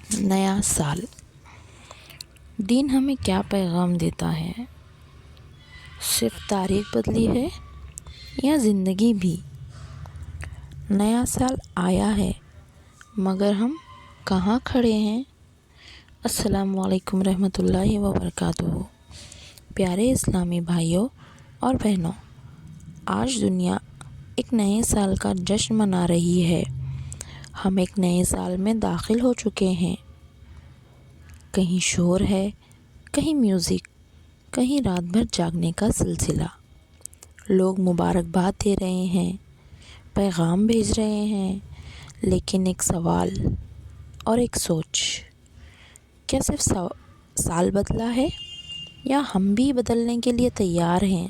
نیا سال دین ہمیں کیا پیغام دیتا ہے؟ صرف تاریخ بدلی ہے یا زندگی بھی؟ نیا سال آیا ہے مگر ہم کہاں کھڑے ہیں؟ السلام علیکم رحمۃ اللہ وبرکاتہ۔ پیارے اسلامی بھائیوں اور بہنوں، آج دنیا ایک نئے سال کا جشن منا رہی ہے۔ ہم ایک نئے سال میں داخل ہو چکے ہیں۔ کہیں شور ہے، کہیں میوزک، کہیں رات بھر جاگنے کا سلسلہ۔ لوگ مبارکباد دے رہے ہیں، پیغام بھیج رہے ہیں، لیکن ایک سوال اور ایک سوچ، کیا صرف سال بدلا ہے یا ہم بھی بدلنے کے لیے تیار ہیں؟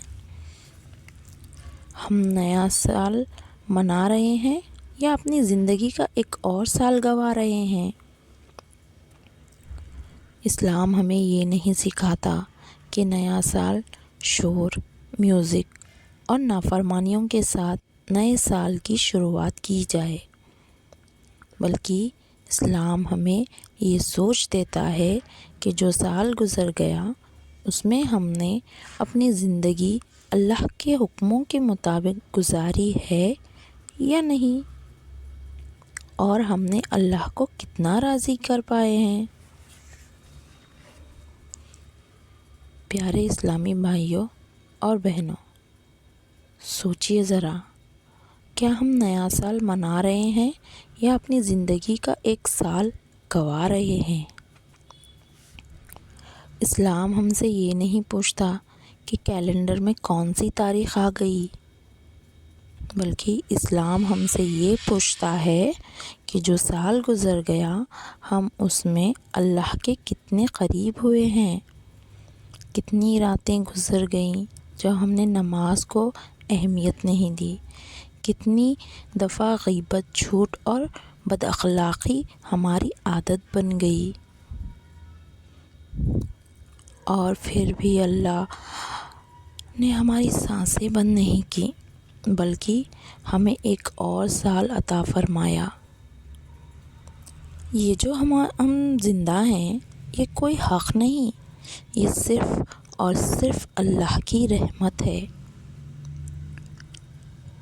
ہم نیا سال منا رہے ہیں یا اپنی زندگی کا ایک اور سال گنوا رہے ہیں؟ اسلام ہمیں یہ نہیں سکھاتا کہ نیا سال شور، میوزک اور نافرمانیوں کے ساتھ نئے سال کی شروعات کی جائے، بلکہ اسلام ہمیں یہ سوچ دیتا ہے کہ جو سال گزر گیا اس میں ہم نے اپنی زندگی اللہ کے حکموں کے مطابق گزاری ہے یا نہیں، اور ہم نے اللہ کو کتنا راضی کر پائے ہیں۔ پیارے اسلامی بھائیوں اور بہنوں، سوچئے ذرا، کیا ہم نیا سال منا رہے ہیں یا اپنی زندگی کا ایک سال گنوا رہے ہیں؟ اسلام ہم سے یہ نہیں پوچھتا کہ کیلنڈر میں کون سی تاریخ آ گئی، بلکہ اسلام ہم سے یہ پوچھتا ہے کہ جو سال گزر گیا ہم اس میں اللہ کے کتنے قریب ہوئے ہیں۔ کتنی راتیں گزر گئیں جب ہم نے نماز کو اہمیت نہیں دی، کتنی دفعہ غیبت، جھوٹ اور بد اخلاقی ہماری عادت بن گئی، اور پھر بھی اللہ نے ہماری سانسیں بند نہیں کی، بلکہ ہمیں ایک اور سال عطا فرمایا۔ یہ جو ہم زندہ ہیں، یہ کوئی حق نہیں، یہ صرف اور صرف اللہ کی رحمت ہے۔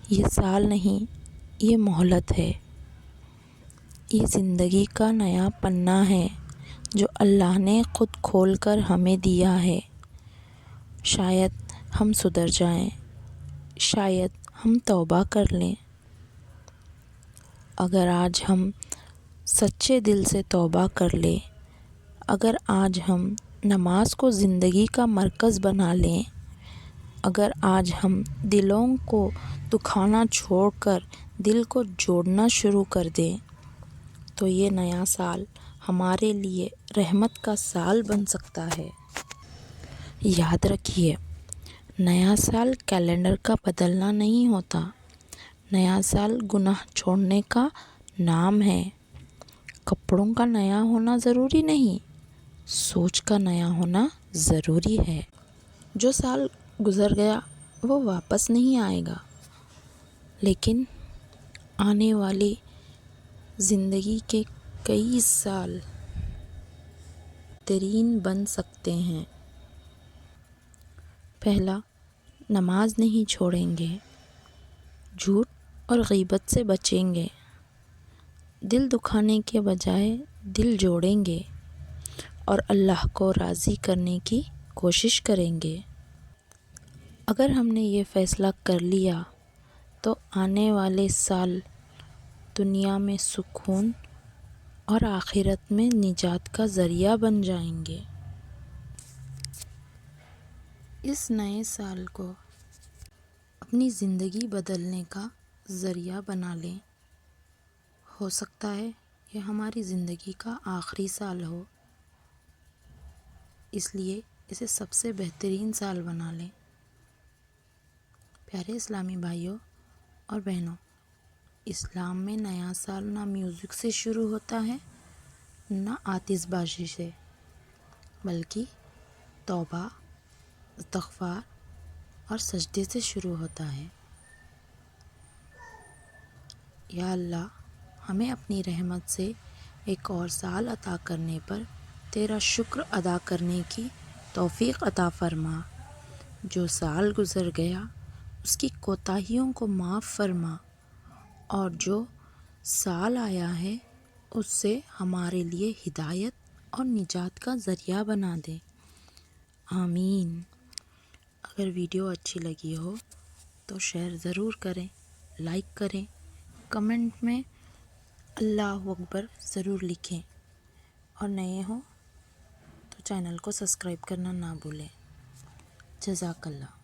یہ سال نہیں، یہ مہلت ہے، یہ زندگی کا نیا پنہ ہے جو اللہ نے خود کھول کر ہمیں دیا ہے۔ شاید ہم سدھر جائیں، شاید ہم توبہ کر لیں۔ اگر آج ہم سچے دل سے توبہ کر لیں، اگر آج ہم نماز کو زندگی کا مرکز بنا لیں، اگر آج ہم دلوں کو دکھانا چھوڑ کر دل کو جوڑنا شروع کر دیں، تو یہ نیا سال ہمارے لیے رحمت کا سال بن سکتا ہے۔ یاد رکھیے، نیا سال کیلنڈر کا بدلنا نہیں ہوتا، نیا سال گناہ چھوڑنے کا نام ہے۔ کپڑوں کا نیا ہونا ضروری نہیں، سوچ کا نیا ہونا ضروری ہے۔ جو سال گزر گیا وہ واپس نہیں آئے گا، لیکن آنے والی زندگی کے کئی سال بہترین بن سکتے ہیں۔ پہلا، نماز نہیں چھوڑیں گے، جھوٹ اور غیبت سے بچیں گے، دل دکھانے کے بجائے دل جوڑیں گے، اور اللہ کو راضی کرنے کی کوشش کریں گے۔ اگر ہم نے یہ فیصلہ کر لیا تو آنے والے سال دنیا میں سکون اور آخرت میں نجات کا ذریعہ بن جائیں گے۔ اس نئے سال کو اپنی زندگی بدلنے کا ذریعہ بنا لیں۔ ہو سکتا ہے یہ ہماری زندگی کا آخری سال ہو، اس لیے اسے سب سے بہترین سال بنا لیں۔ پیارے اسلامی بھائیوں اور بہنوں، اسلام میں نیا سال نہ میوزک سے شروع ہوتا ہے، نہ آتش بازی سے، بلکہ توبہ، استغفار اور سجدے سے شروع ہوتا ہے۔ یا اللہ، ہمیں اپنی رحمت سے ایک اور سال عطا کرنے پر تیرا شکر ادا کرنے کی توفیق عطا فرما۔ جو سال گزر گیا اس کی کوتاہیوں کو معاف فرما، اور جو سال آیا ہے اس سے ہمارے لیے ہدایت اور نجات کا ذریعہ بنا دے، آمین۔ اگر ویڈیو اچھی لگی ہو تو شیئر ضرور کریں، لائک کریں، کمنٹ میں اللہ اکبر ضرور لکھیں، اور نئے ہوں تو چینل کو سبسکرائب کرنا نہ بھولیں۔ جزاک اللہ۔